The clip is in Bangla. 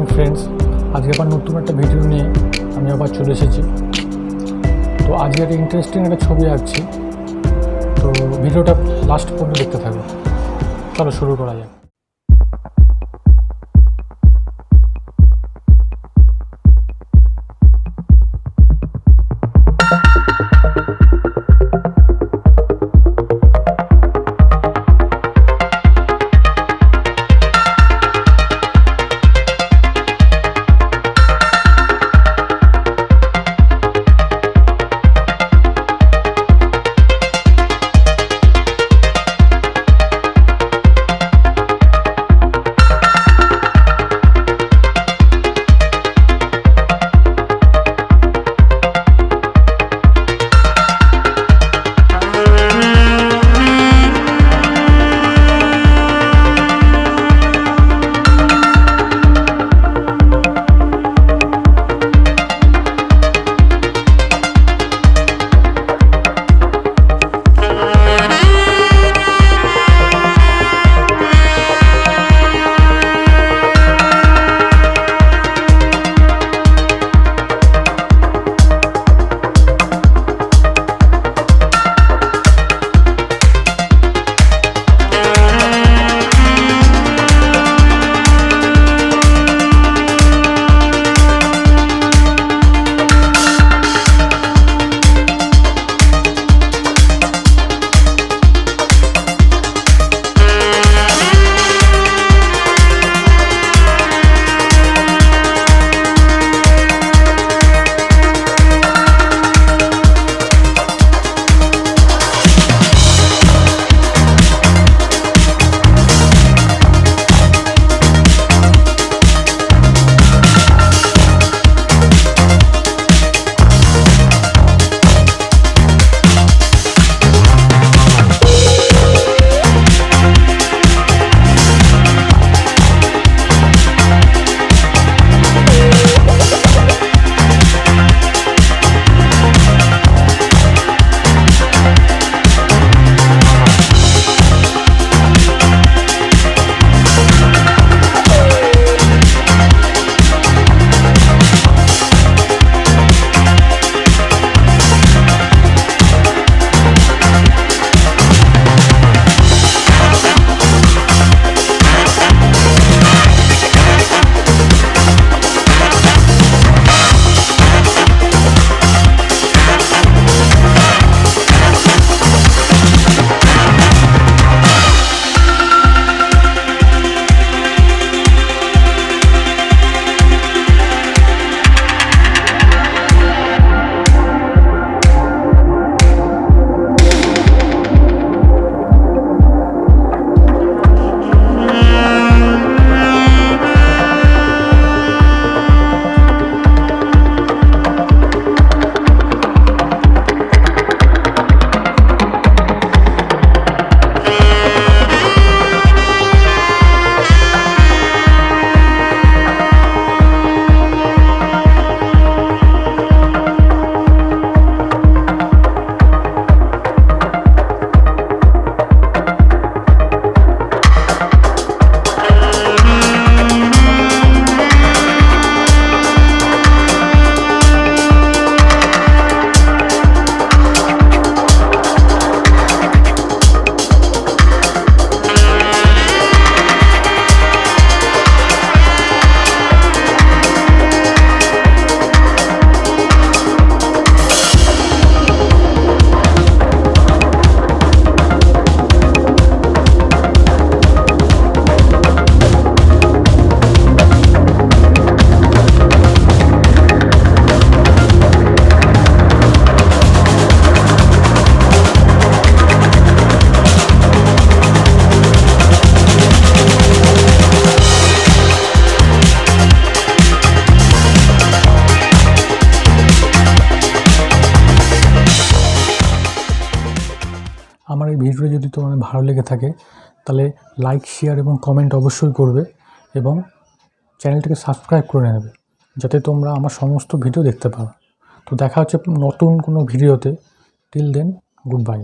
মর্নিং ফ্রেন্ডস, আজকে আবার নতুন একটা ভিডিও নিয়ে আমি আবার চলে এসেছি। তো আজকে একটা ইন্টারেস্টিং একটা ছবি আঁকছি, তো ভিডিওটা লাস্ট পর্যন্ত দেখতে থাকো। চলো শুরু করা যাক। আমার এই ভিডিও যদি তোমার ভালো লেগে থাকে তাহলে লাইক, শেয়ার এবং কমেন্ট অবশ্যই করবে এবং চ্যানেলটাকে সাবস্ক্রাইব করে নেবে যাতে তোমরা আমার সমস্ত ভিডিও দেখতে পাও। তো দেখা হচ্ছে নতুন কোনো ভিডিওতে। Till then, good bye.